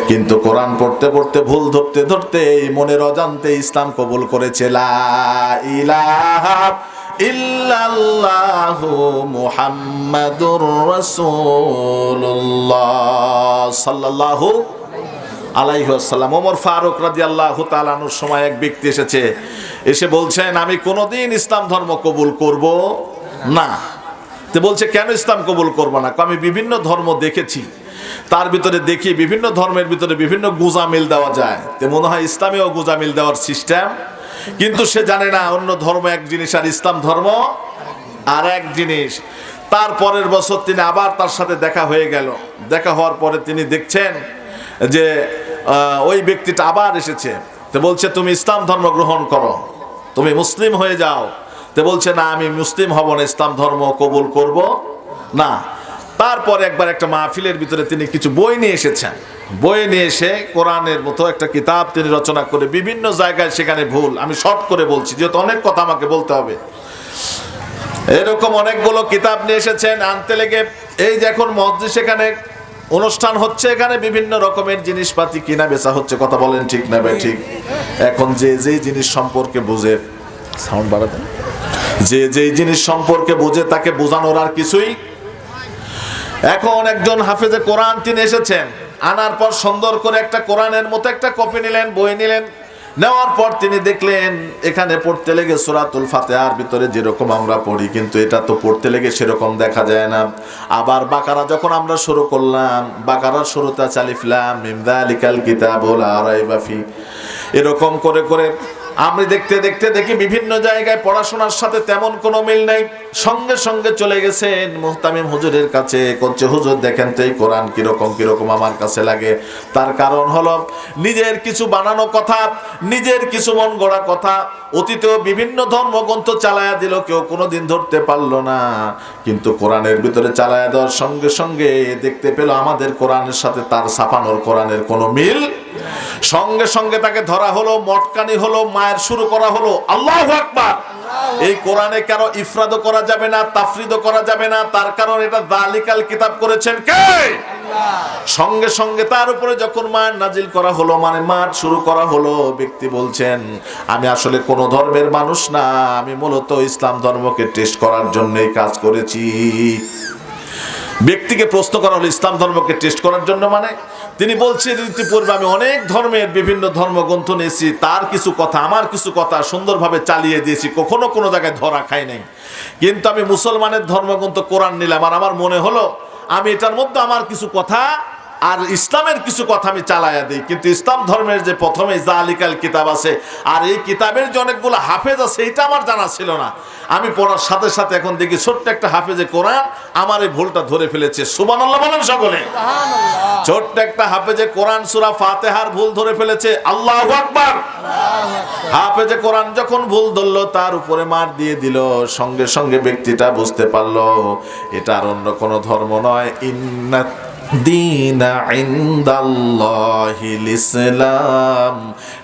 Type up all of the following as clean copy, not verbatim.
কিন্তু কোরআন পড়তে পড়তে ভুল ধরতে ধরতে মনের অজান্তে ইসলাম কবুল করেছে। লা ইলাহা ইল্লাল্লাহু মুহাম্মাদুর রাসূলুল্লাহ সাল্লাল্লাহু আলাইহি ওয়াসাল্লাম। ওমর ফারুক রাদিয়াল্লাহু তাআলা আনহুর সময় এক ব্যক্তি এসে বলছেন, আমি কোনোদিন ইসলাম ধর্ম কবুল করব না। তো বলছে, কেন ইসলাম কবুল করব না? আমি বিভিন্ন ধর্ম দেখেছি, তার ভিতরে দেখি বিভিন্ন ধর্মের ভিতরে বিভিন্ন গুজামিল দেওয়া যায়, তো মনে হয় ইসলামেও গুজামিল দেওয়ার সিস্টেম। কিন্তু সে জানে না অন্য ধর্ম এক জিনিস আর ইসলাম ধর্ম আর এক জিনিস। তারপরের বছর তিনি আবার তার সাথে দেখা হয়ে গেল। দেখা হওয়ার পরে তিনি দেখছেন যে ওই ব্যক্তিটা আবার এসেছে। তো বলছে, তুমি ইসলাম ধর্ম গ্রহণ করো, তুমি মুসলিম হয়ে যাও। তো বলছে, না, আমি মুসলিম হব না, ইসলাম ধর্ম কবুল করব না। তারপরে একবার একটা মাহফিলের ভিতরে তিনি কিছু বই নিয়ে এসেছেন। বই নিয়ে এসে কোরআনের মতো একটা কিতাব তিনি রচনা করে বিভিন্ন জায়গায় সেখানে ভুল, আমি শর্ট করে বলছি যেহেতু অনেক কথা আমাকে বলতে হবে, এরকম অনেকগুলো কিতাব নিয়ে এসেছেন। আনতে লেগে এই যে এখন মসজিদ সেখানে অনুষ্ঠান হচ্ছে, এখানে বিভিন্ন রকমের জিনিসপাতি কিনা বেচা হচ্ছে। কথা বলেন ঠিক না ভাই? ঠিক। এখন যে যেই জিনিস সম্পর্কে বুঝে, সাউন্ড বাড়াতে, যে যেই জিনিস সম্পর্কে বুঝে তাকে বোঝানোর আর কিছুই। এখন একজন হাফেজে কোরআন তিনি এসেছেন, আনার পর সুন্দর করে একটা কোরআনের মতো একটা কপি নিলেন, বই নিলেন। নেওয়ার পর তিনি দেখলেন এখানে পড়তে লেগে সূরাতুল ফাতিহার ভিতরে যেরকম আমরা পড়ি, কিন্তু এটা তো পড়তে লেগে সেরকম দেখা যায় না। আবার বাকারা যখন আমরা শুরু করলাম, বাকারার শুরুতে আলিফ লাম মিম যালিকাল কিতাবু লা রাইবা ফি, এরকম করে করে আমি দেখতে দেখতে দেখি বিভিন্ন জায়গায় পড়াশোনার সাথে তেমন কোনো মিল নাই। সঙ্গে সঙ্গে চলে গেছেন মুহতামিম হুজুরের কাছে, করছে, হুজুর দেখেন তো এই কোরআন কিরকম কিরকম আমার কাছে লাগে। তার কারণ হলো নিজের কিছু বানানো কথা, নিজের কিছু মন গড়া কথা অতীতেও বিভিন্ন ধর্মগ্রন্থ চালায়া দিল, কেউ কোনোদিন ধরতে পারলো না। কিন্তু কোরআনের ভিতরে চালায়া দেওয়ার সঙ্গে সঙ্গে দেখতে পেল আমাদের কোরআনের সাথে তার ছাপানোর কোরআনের কোনো মিল। সঙ্গে সঙ্গে তাকে ধরা হলো, মটকানি হলো, মায়ের শুরু করা হলো। আল্লাহু আকবার। এই কোরআনে কারো ইফরাদও করা যাবে না, তাফরিদও করা যাবে না, তার কারণ এটা যালিকাল কিতাব করেছেন কে? আল্লাহ। সঙ্গে সঙ্গে তার উপরে যখন মার নাজিল করা হলো, মানে মার শুরু করা হলো, ব্যক্তি বলছেন, আমি আসলে কোন ধর্মের মানুষ না, আমি মূলত ইসলাম ধর্মকে টেস্ট করার জন্যই কাজ করেছি। ব্যক্তিকে প্রশ্ন করা হলো ইসলাম ধর্মকে টেস্ট করার জন্য, মানে তিনি বলছেন ইতিপূর্বে আমি অনেক ধর্মের বিভিন্ন ধর্মগ্রন্থ নিয়েছি, তার কিছু কথা আমার কিছু কথা সুন্দরভাবে চালিয়ে দিয়েছি, কখনো কোনো জায়গায় ধরা খাই নাই। কিন্তু আমি মুসলমানের ধর্মগ্রন্থ কোরআন নিলাম, আর আমার মনে হলো আমি এটার মধ্যে আমার কিছু কথা আর ইসলামের কিছু কথা আমি চালাইয়া দিই। কিন্তু ইসলাম ধর্মের যে প্রথমে যালিকাল কিতাব আছে আর এই কিতাবের যে অনেকগুলো হাফেজ আছে এটা আমার জানা ছিল না। আমি পড়ার সাথে সাথে এখন দেখি ছোট্ট একটা হাফেজে কোরআন আমার এই ভুলটা ধরে ফেলেছে। সুবহানাল্লাহ বলেন সকলে। ছোট্ট একটা হাফেজে কোরআন সূরা ফাতিহার ভুল ধরে ফেলেছে। আল্লাহু আকবার। হাফেজে কোরআন যখন ভুল ধরলো তার উপরে মার দিয়ে দিল। সঙ্গে সঙ্গে ব্যক্তিটা বুঝতে পারলো এটা আর অন্য কোনো ধর্ম নয়, ইন্না দীনা ইনদাল্লাহিল ইসলাম,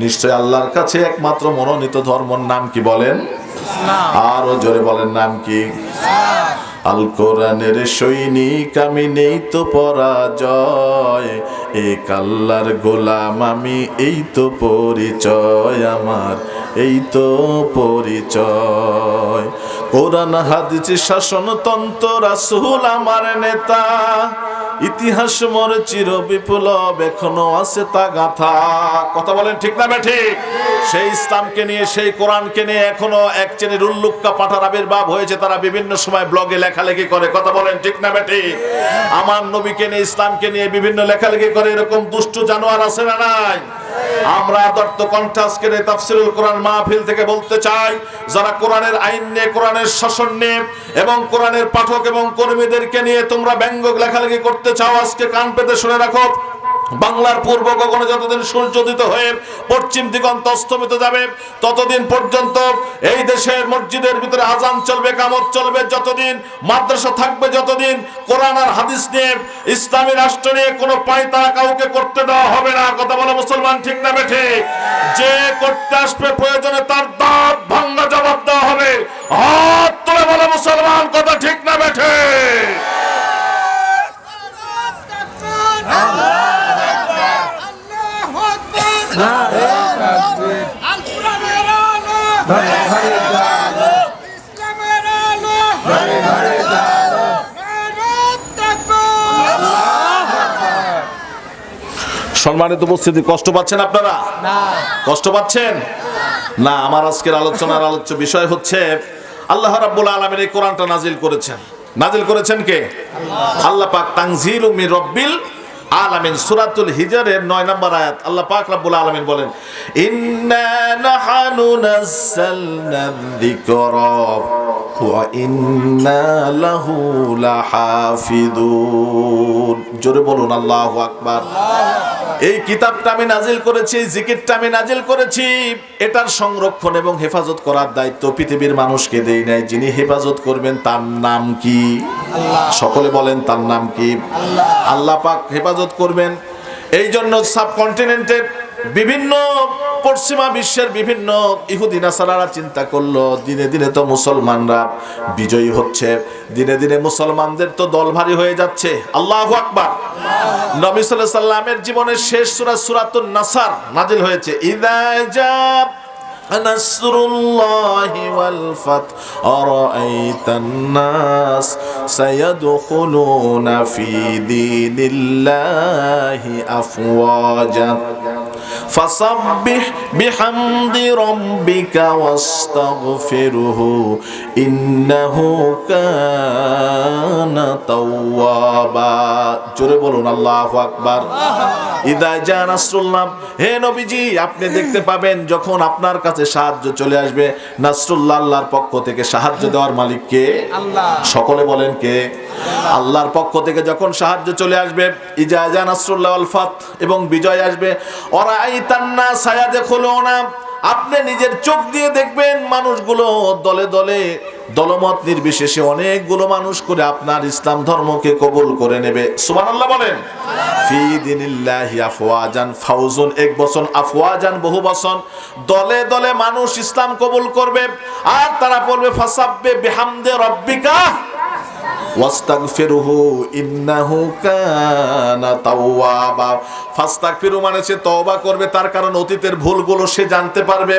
নিশ্চয় আল্লাহর কাছে একমাত্র মনোনীত ধর্মের নাম কি বলেন? আরো জোরে বলেন, নাম কি? আল কোরআনের সৈনিক আমি, নেই তো পরাজয়, এক আল্লাহর গোলাম আমি, এই তো পরিচয় আমার, এই তো পরিচয়। কোরআন হাদিস শাসনতন্ত্র রাসূল আমার নেতা, ইতিহাস মোর চির বিপ্লব এখনো আছে তা গাথা। কথা বলেন ঠিক না ঠিক? সেই ইসলামকে নিয়ে, সেই কোরআনকে নিয়ে এখনো এক শ্রেণীর উল্লুক্কা পাঠার আবির্ভাব হয়েছে, তারা বিভিন্ন সময় ব্লগে লেখালেখি করে। কথা বলেন ঠিক না ঠিক? আমার নবীকে নিয়ে, ইসলামকে নিয়ে বিভিন্ন লেখালেখি করে, এরকম দুষ্টু জানোয়ার আছে না নাই? আমরা আদর্ত কণ্ঠাসকে তাফসীরুল কোরআন মাহফিল থেকে বলতে চাই, যারা কোরআনের আইন নিয়ে, কোরআনের শাসন নিয়ে এবং কোরআনের পাঠক এবং কর্মীদেরকে নিয়ে তোমরা ব্যঙ্গ লেখালেখি করতে চাও, আজকে কান পেতে শুনে রাখো। বাংলার পূর্ব গগনে যতদিন সূর্য উদিত হয়ে পশ্চিম দিগন্ত অস্তমিত যাবে ততদিন পর্যন্ত এই দেশের মসজিদের ভিতরে আজান চলবে, কামত চলবে, যতদিন মাদ্রাসা থাকবে, যতদিন কোরআন আর হাদিস নিয়ে, ইসলামী রাষ্ট্র নিয়ে কোনো পায়তারা কাউকে করতে দেওয়া হবে না। কথা বলে মুসলমান ঠিক না ঠিক? যে করতে আসবে প্রয়োজনে তার দাঁত ভাঙা জবাব দেওয়া হবে। হাত তুলে বলে মুসলমান, কথা ঠিক না বেঠে? ইসলামের আলো নারাত তাকবীর। সম্মানিত উপস্থিতি, কষ্ট পাচ্ছেন আপনারা? কষ্ট পাচ্ছেন না? আমার আজকের আলোচনার আলোচ্য বিষয় হচ্ছে আল্লাহ রাব্বুল আলামিন এই কোরআনটা নাজিল করেছেন। নাজিল করেছেন কে? আল্লাহ পাক। তানজিলুম মির রাব্বিল আলামিন, সূরাতুল হিজরের 9 নম্বর আয়াত। আল্লাহ পাক রব্বুল আলামিন বলেন, ইন্না নাহানু নাযালনা যিকরা ওয়া ইন্না লাহু লাহাফিজুন। জোরে বলুন আল্লাহু আকবার। এই কিতাবটা আমি নাজিল করেছি, জিকিরটা আমি নাজিল করেছি, এটার সংরক্ষণ এবং হেফাজত করার দায়িত্ব পৃথিবীর মানুষকে দেই নাই। যিনি হেফাজত করবেন তার নাম কি? সকলে বলেন, তার নাম কি? আল্লাহ পাক হেফাজত করবেন। এই জন্য সাবকন্টিনেন্টের বিভিন্ন পশ্চিমা বিশ্বের বিভিন্ন ইহুদি নাসারারা চিন্তা করলো, দিনে দিনে তো মুসলমানরা বিজয়ী হচ্ছে, দিনে দিনে মুসলমানদের তো দল ভারী হয়ে যাচ্ছে। আল্লাহু আকবার। নবী সাল্লাল্লাহু আলাইহি সাল্লামের জীবনের শেষ সূরা সূরাতুন নাসার নাজিল হয়েছে। ইযা জা নাসরুল্লাহি ওয়াল ফাতহ আরাআইতান নাস সায়াদখুলুনা ফি দীনিল্লাহি আফওয়াজা ফাসাব্বিহ বিহামদি রাব্বিকা ওয়াস্তাগফিরহু ইন্নাহু কানা তাওয়াবা। জোরে বলুন আল্লাহু আকবার। ইদা জা নাসরুল্লাহ, হে নবীজি আপনি দেখতে পাবেন যখন আপনার কাছে সাহায্য চলে আসবে। নাসরুল্লাহ, আল্লাহর পক্ষ থেকে সাহায্য দেওয়ার মালিক কে? আল্লাহ। সকলে বলেন কে? আল্লাহর পক্ষ থেকে যখন সাহায্য চলে আসবে, ইজা জা নাসরুল্লাহ ওয়াল ফাতহ, এবং বিজয় আসবে। ওরাআইতান নাস সায়াদখুলুনা, আপনি নিজের চোখ দিয়ে দেখবেন মানুষগুলো দলে দলে দলমত নির্বিশেষে অনেকগুলো মানুষ করে আপনার ইসলাম ধর্মকে কবুল করে নেবে। সুবহানাল্লাহ বলেন। ফি দীনিল্লাহি আফওয়াজান, ফাউজুন এক বচন, আফওয়াজান বহু বচন। দলে দলে মানুষ ইসলাম কবুল করবে আর তারা বলবে ফাসাব্বিহ বিহামদি রাব্বিকা ওয়াস্তাগফিরহু ইন্নাহু কানা তাওয়াবা। ফাস্তাগফিরু মানে সে তওবা করবে, তার কারণ অতীতের ভুলগুলো সে জানতে পারবে।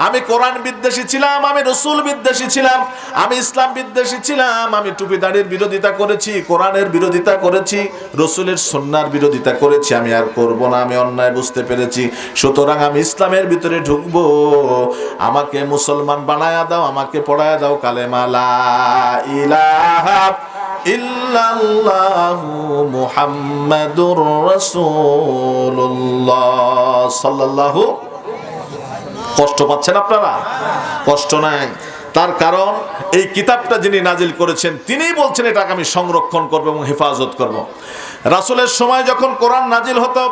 আমি কোরআন বিদ্বেষী ছিলাম, আমি রাসূল বিদ্বেষী ছিলাম, আমি ইসলাম বিদ্বেষী ছিলাম, আমি টুপি দাড়ির বিরোধিতা করেছি, কোরআনের বিরোধিতা করেছি, রাসূলের সুন্নাহর বিরোধিতা করেছি, আমি আর করব না, আমি অন্যায় বুঝতে পেরেছি, সুতরাং আমি ইসলামের ভিতরে ঢুকবো। আমাকে মুসলমান বানায়া দাও, আমাকে পড়ায়া দাও কালেমা লা ইলাহা ইল্লাল্লাহু মুহাম্মাদুর রাসূলুল্লাহ সাল্লাল্লাহু। কষ্ট পাচ্ছেন আপনারা? কষ্ট নাই। তার কারণ এই কিতাবটা যিনি নাজিল করেছেন তিনিই বলছেন এটাকে আমি সংরক্ষণ করব এবং হেফাজত করব। রাসূলের সময় যখন কোরআন নাজিল হতো,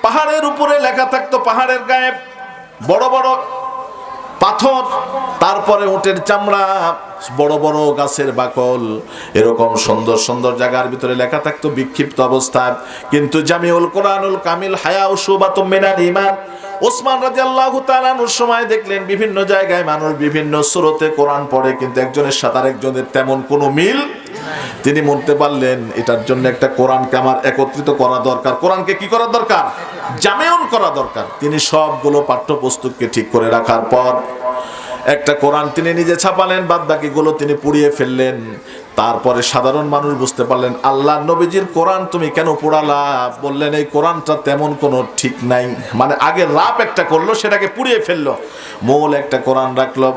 পাহাড়ের উপরে লেখা থাকতো, পাহাড়ের গায়ে বড় বড় পাথর, তারপরে উটের চামড়া, বড় বড় গাছের বাকল, এরকম সুন্দর সুন্দর জায়গার ভিতরে লেখা থাকতো বিক্ষিপ্ত অবস্থায়। কিন্তু জামিউল কোরআনুল কামিল হায়া ও শুবাতুম মিনাল ঈমান, ওসমান রাদিয়াল্লাহু তাআলা আনহুর সময় দেখলেন বিভিন্ন জায়গায় মানুষ বিভিন্ন সূরতে কোরআন পড়ে, কিন্তু একজনের সাথে আরেকজনের তেমন কোনো মিল। তিনি বলতে পারলেন এটার জন্য একটা কোরআনকে আমার একত্রিত করা দরকার। কোরআনকে কি করা দরকার? জামেউন করা দরকার। তিনি সবগুলো পাঠ্যপুস্তককে ঠিক করে রাখার পর একটা কোরআন তিনি নিজে ছাপালেন, বাদ বাকিগুলো তিনি পুড়িয়ে ফেললেন। তারপরে সাধারণ মানুষ বুঝতে পারলেন আল্লাহ নবীজির কোরআন তুমি কেন পোড়ালা? বললেন এই কোরআনটা তেমন কোনো ঠিক নাই, মানে আগে রাপ একটা করলো সেটাকে পুড়িয়ে ফেললো, মূল একটা কোরআন রাখলো,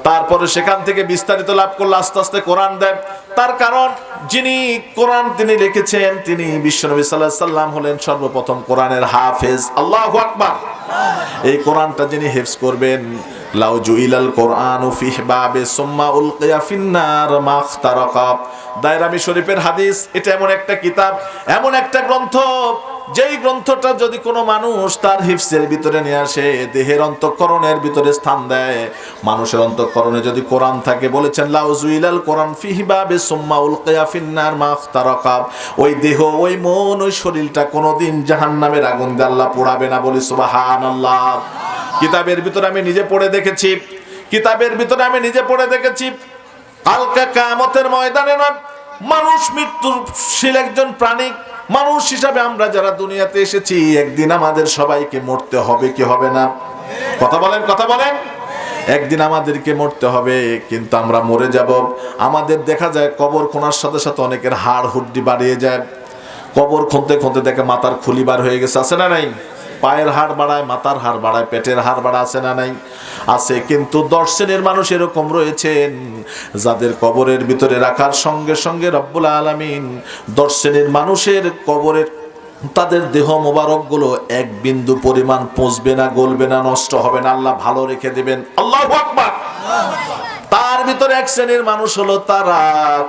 তারপরে সেখান থেকে বিস্তারিত লাভ করলো, আস্তে আস্তে কোরআন দেয়। তার কারণ যিনি কোরআন তিনি লিখেছেন তিনি বিশ্বনবী সাল্লাল্লাহু আলাইহি সাল্লাম হলেন সর্বপ্রথম কোরআনের হাফেজ। আল্লাহু আকবার। এই কোরআনটা যিনি হিফজ করবেন, লাউ জুইলাল কোরআনু ফিহ বাবে সুম্মা উলকিয়া ফিন্নার মাখতারাকা। দায়রামি শরীফের হাদিস। এটা এমন একটা কিতাব, এমন একটা গ্রন্থ, যেই গ্রন্থটা যদি কোনো মানুষ তার হিফজের ভিতরে নিয়ে আসে, দেহের অন্তঃকরণের ভিতরে স্থান দেয়, মানুষের অন্তঃকরণে যদি কোরআন থাকে, বলেছেন লাউ জুইলাল কোরআন ফিহ বাবে সুম্মা উলকিয়া ফিন্নার মাখতারাকা, ওই দেহ, ওই মন, ওই শরীরটা কোনোদিন জাহান্নামের আগুন দিয়ে আল্লাহ পোড়াবে না। বলি সুবহানাল্লাহ। কিতাবের ভিতরে আমি নিজে পড়ে দেখেছি, কিতাবের ভিতরে আমি নিজে পড়ে দেখেছি, কালকে কিয়ামতের ময়দানে না, মানুষ মৃত্যুশীল একজন প্রাণী, মানুষ হিসাবে আমরা যারা দুনিয়াতে এসেছি, একদিন আমাদের সবাইকে মরতে হবে কি হবে না? কথা বলেন, কথা বলেন। একদিন আমাদেরকে মরতে হবে, কিন্তু আমরা মরে যাব। আমাদের দেখা যায় কবর খোঁড়ার সাথে সাথে অনেকের হাড় হুড্ডি বাড়িয়ে যায়। কবর খুঁড়তে খুঁড়তে দেখে মাথার খুলি বার হয়ে গেছে, আছে না নাই? পায়ের হাড় বাড়ায়, মাথার হাড় বাড়ায়, পেটের হাড় বাড়ায়, আছে না নাই? আছে। কিন্তু 10 শ্রেণীর মানুষ এরকম রয়েছেন যাদের কবরের ভিতরে রাখার সঙ্গে সঙ্গে রব্বুল আলামিন 10 শ্রেণীর মানুষের কবরের তাদের দেহ মোবারকগুলো এক বিন্দু পরিমাণ পচবে না, গলবে না, নষ্ট হবে না, আল্লাহ ভালো রেখে দেবেন। আল্লাহু আকবার। তার ভিতরে এক শ্রেণীর মানুষ হলো তারা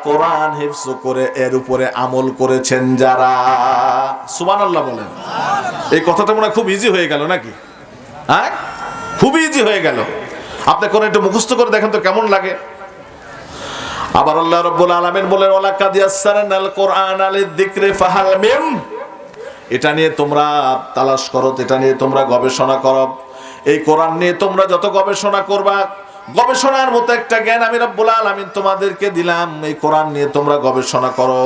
কোরআন হিফজ করে এর উপরে আমল করেছেন যারা। সুবহানাল্লাহ বলেন। এই কথাটা মনে হয় খুব ইজি হয়ে গেল নাকি? হ্যাঁ, খুব ইজি হয়ে গেল। আপনি কোন একটু মুখস্থ করে দেখেন তো কেমন লাগে। আবার আল্লাহ রাব্বুল আলামিন বলেন ওয়ালাকাদ ইয়াসসারনাল কুরআনা লিযিকরি ফাহাল মিন। এটা নিয়ে তোমরা তালাশ করো, এটা নিয়ে তোমরা গবেষণা করো। এই কোরআন নিয়ে তোমরা যত গবেষণা করবা, গবেষণার মতো একটা জ্ঞান আমি রব্বুল আলামিন তোমাদেরকে দিলাম। এই কোরআন নিয়ে তোমরা গবেষণা করো।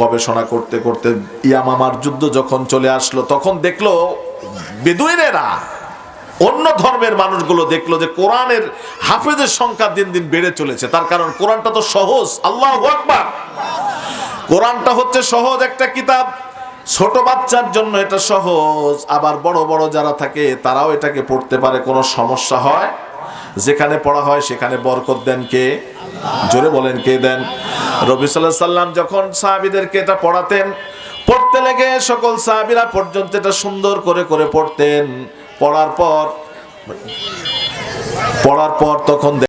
গবেষণা করতে করতে ইয়ামামার যুদ্ধ যখন চলে আসলো, তখন দেখলো বেদুইনেরা, অন্য ধর্মের মানুষগুলো দেখলো যে কোরআনের হাফেজের সংখ্যা দিন দিন বেড়ে চলেছে। তার কারণ কোরআনটা তো সহজ। আল্লাহু আকবার। কোরআনটা হচ্ছে সহজ একটা কিতাব। ছোট বাচ্চার জন্য এটা সহজ, আবার বড় বড় যারা থাকে তারাও এটাকে পড়তে পারে, কোনো সমস্যা হয়। যেখানে পড়া হয় সেখানে বরকত দেন কে? জোরে বলেন, কে দেন? নবী সাল্লাল্লাহু আলাইহি সাল্লাম যখন সাহাবীদেরকে এটা পড়াতেন, পড়তে লেগে সকল সাহাবীরা পর্যন্ত এটা সুন্দর করে করে পড়তেন। পড়ার পর তখন